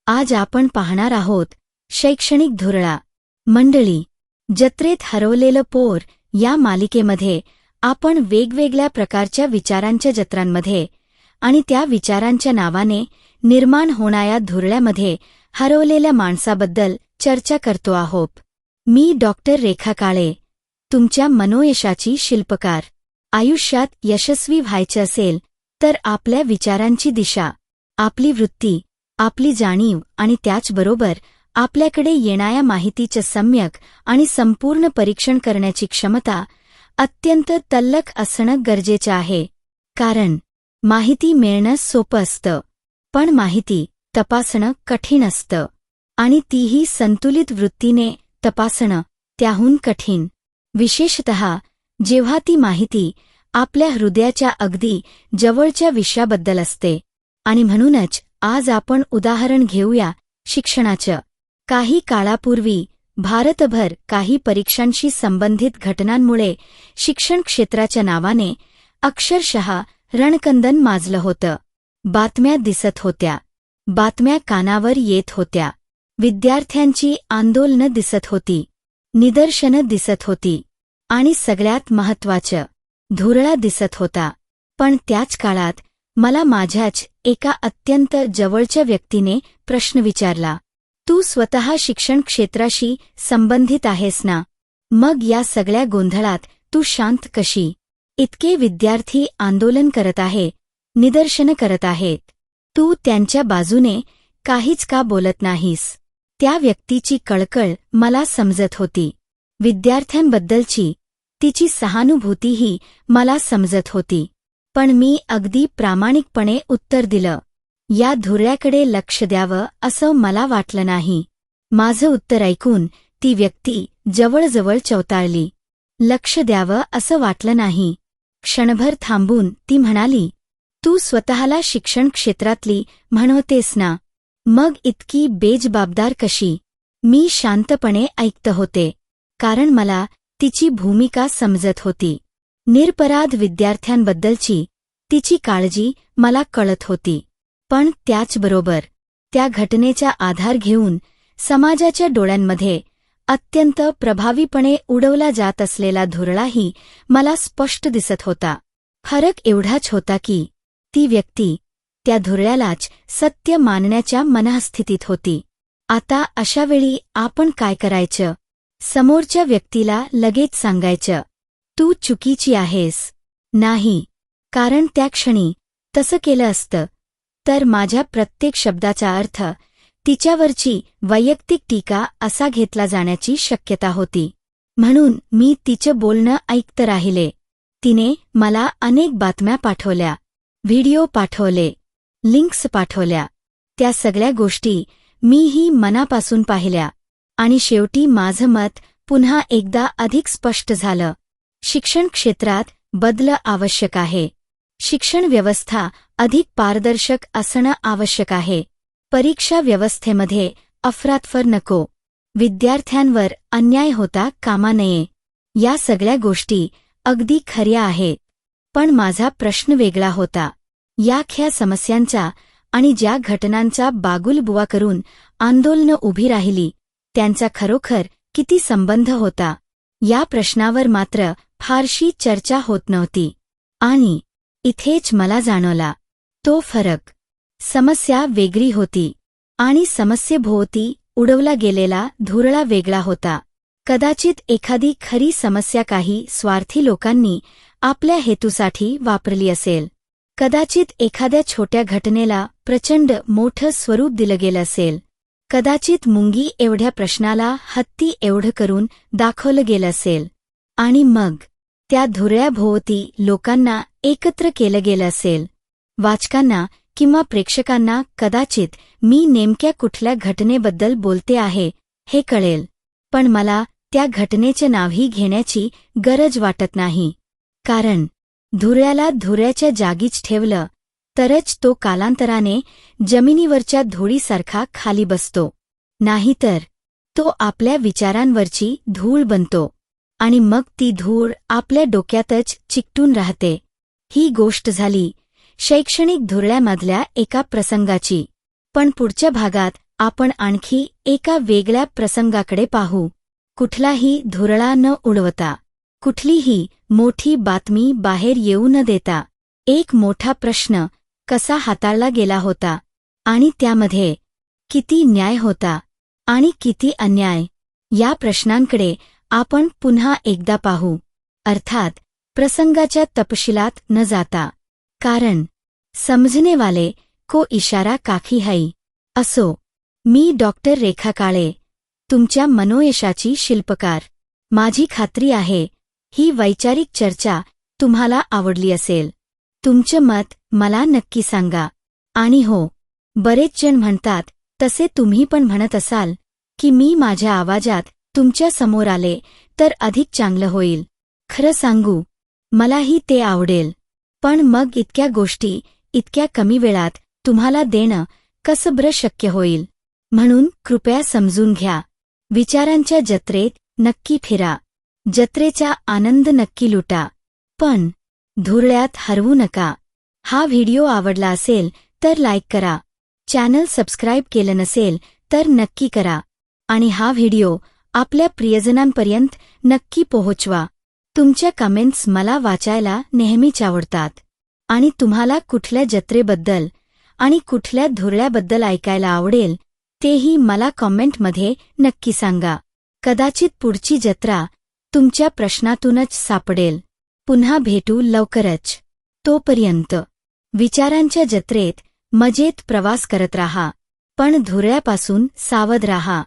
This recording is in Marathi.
आज आपण पाहणार आहोत शैक्षणिक धुरळा. मंडळी, जत्रेत हरवलेलं पोर या मालिकेमध्ये आपण वेगवेगळ्या प्रकारच्या विचारांच्या जत्रांमध्ये आणि त्या विचारांच्या नावाने निर्माण होणाऱ्या धुरळ्यामध्ये हरवलेल्या माणसाबद्दल चर्चा करतो आहोत. मी डॉक्टर रेखा काळे, तुमच्या मनोयशाची शिल्पकार. आयुष्यात यशस्वी व्हायचे असेल तर आपल्या विचारांची दिशा, आपली वृत्ती, आपली जाणीव आणि त्याचबरोबर आपल्याकडे येणाऱ्या माहितीचे सम्यक आणि संपूर्ण परीक्षण करण्याची क्षमता अत्यंत तल्लख असणं गरजेचं आहे. कारण माहिती मिळणं सोपं असतं, पण माहिती तपासणं कठीण असतं, आणि तीही संतुलित वृत्तीने तपासणं त्याहून कठीण. विशेषतः जेव्हा ती माहिती आपल्या हृदयाच्या अगदी जवळच्या विषयाबद्दल असते. आणि म्हणूनच आज आपण उदाहरण घेऊया शिक्षणाचं. काही काळापूर्वी भारतभर काही परीक्षांशी संबंधित घटनांमुळे शिक्षण क्षेत्राच्या नावाने अक्षरशः रणकंदन माजलं होतं. बातम्या दिसत होत्या, बातम्या कानावर येत होत्या, विद्यार्थ्यांची आंदोलनं दिसत होती, निदर्शनं दिसत होती, आणि सगळ्यात महत्त्वाचं, धुरळा दिसत होता. पण त्याच काळात मला माझ्याच एका अत्यंत जवळच्या व्यक्तीने प्रश्न विचारला, तू स्वतः शिक्षण क्षेत्राशी संबंधित आहेस ना? मग या सगळ्या गोंधळात तू शांत कशी? इतके विद्यार्थी आंदोलन करत आहे, निदर्शनं करत आहेत, तू त्यांच्या बाजूने काहीच का बोलत नाहीस? त्या व्यक्तीची कळकळ मला समजत होती. विद्यार्थ्यांबद्दलची तिची सहानुभूतीही मला समजत होती. पण मी अगदी प्रामाणिकपणे उत्तर दिलं, या धुरळ्याकडे लक्ष द्यावं असं मला वाटलं नाही. माझं उत्तर ऐकून ती व्यक्ती जवळजवळ चवताळली. लक्ष द्यावं असं वाटलं नाही. क्षणभर थांबून ती म्हणाली, तू स्वतःला शिक्षण क्षेत्रातली म्हणवतेस ना, मग इतकी बेजबाबदार कशी? मी शांतपणे ऐकत होते, कारण मला तिची भूमिका समजत होती. निरपराध विद्यार्थ्यांबद्दलची तिची काळजी मला कळत होती. पण त्याचबरोबर त्या घटनेचा आधार घेऊन समाजाच्या डोळ्यांमध्ये अत्यंत प्रभावीपणे उडवला जात असलेला धुरळाही मला स्पष्ट दिसत होता. फरक एवढाच होता की ती व्यक्ती त्या धुरळ्यालाच सत्य मानण्याच्या मनःस्थितीत होती. आता अशावेळी आपण काय करायचं? समोरच्या व्यक्तीला लगेच सांगायचं, तू चुकीची आहेस? नाही, कारण त्या क्षणी तसं केलं असतं तर माझ्या प्रत्येक शब्दाचा अर्थ तिच्यावरची वैयक्तिक टीका असा घेतला जाण्याची शक्यता होती. म्हणून मी तिचं बोलणं ऐकत राहिले. तिने मला अनेक बातम्या पाठवल्या, व्हिडिओ पाठवले, लिंक्स पाठवल्या. त्या सगळ्या गोष्टी मीही मनापासून पाहिल्या. आणि शेवटी माझं मत पुन्हा एकदा अधिक स्पष्ट झालं. शिक्षण क्षेत्रात बदल आवश्यक आहे. शिक्षण व्यवस्था अधिक पारदर्शक असणं आवश्यक आहे. परीक्षा व्यवस्थेमध्ये अफरातफर नको. विद्यार्थ्यांवर अन्याय होता कामा नये. या सगळ्या गोष्टी अगदी खऱ्या आहेत. पण माझा प्रश्न वेगळा होता. या ख्या समस्यांचा आणि ज्या घटनांचा बागुलबुवा करून आंदोलनं उभी राहिली त्यांचा खरोखर किती संबंध होता? या प्रश्नावर मात्र फारशी चर्चा होत नव्हती. आणि इथेच मला जाणवला तो फरक. समस्या वेगळी होती आणि समस्येभोवती उडवला गेलेला धुरळा वेगळा होता. कदाचित एखादी खरी समस्या काही स्वार्थी लोकांनी आपल्या हेतूसाठी वापरली असेल. कदाचित एखाद्या छोट्या घटनेला प्रचंड मोठं स्वरूप दिलं गेलं असेल. कदाचित मुंगी एवढ्या प्रश्नाला हत्ती एवढं करून दाखवलं गेलं असेल. आणि मग त्या धुरळ्याभोवती लोकांना एकत्र केलं गेलं असेल. वाचकांना किंवा प्रेक्षकांना कदाचित मी नेमक्या कुठल्या घटनेबद्दल बोलते आहे हे कळेल, पण मला त्या घटनेचे नावही घेण्याची गरज वाटत नाही. कारण धुरळ्याला धुरळ्याच्या जागीच ठेवलं तरच तो कालांतराने जमिनीवरच्या धुळीसारखा खाली बसतो. नाहीतर तो आपल्या विचारांवरची धूळ बनतो आणि मग ती धूळ आपल्या डोक्यातच चिकटून राहते. ही गोष्ट झाली शैक्षणिक धुरळ्यामधल्या एका प्रसंगाची. पण पुढच्या भागात आपण आणखी एका वेगळ्या प्रसंगाकडे पाहू. कुठलाही धुरळा न उडवता, कुठलीही मोठी बातमी बाहेर येऊ न देता एक मोठा प्रश्न कसा हाताळला गेला होता, आणि त्यामध्ये किती न्याय होता आणि किती अन्याय, या प्रश्नांकडे आपण पुन्हा एकदा पाहू. अर्थात प्रसंगाच्या तपशिलात न जाता, कारण समझने वाले को इशारा काफी है. असो, मी डॉक्टर रेखा काळे, तुमच्या मनोयशाची शिल्पकार. माझी खात्री आहे ही वैचारिक चर्चा तुम्हाला आवडली असेल. तुमचं मत मला नक्की सांगा. आणि हो, बरेच जण म्हणतात तसे तुम्ही पण म्हणत असाल की मी माझ्या आवाजात तुमच्या समोर आले तर अधिक चांगलं होईल. खरं सांगू, मलाही ते आवडेल. पण मग इतक्या गोष्टी इतक्या कमी वेळात तुम्हाला देणं कसं बरं शक्य होईल. म्हणून कृपया समजून घ्या. विचारांच्या जत्रेत नक्की फिरा, जत्रेचा आनंद नक्की लुटा, पण धुरळ्यात हरवू नका. हा व्हिडिओ आवडला असेल तर लाईक करा. चॅनल सबस्क्राईब केलं नसेल तर नक्की करा. आणि हा व्हिडिओ आपल्या प्रियजनांपर्यंत नक्की पोहोचवा. तुमच्या कमेंट्स मला वाचायला नेहमीच आवडतात. आणि तुम्हाला कुठल्या जत्रेबद्दल आणि कुठल्या धुरळ्याबद्दल ऐकायला आवडेल तेही मला कॉमेंटमध्ये नक्की सांगा. कदाचित पुढची जत्रा तुमच्या प्रश्नातूनच सापडेल. पुन्हा भेटू लवकरच. तोपर्यंत विचारांच्या जत्रेत मजेत प्रवास करत राहा, पण धुरळ्यापासून सावध राहा.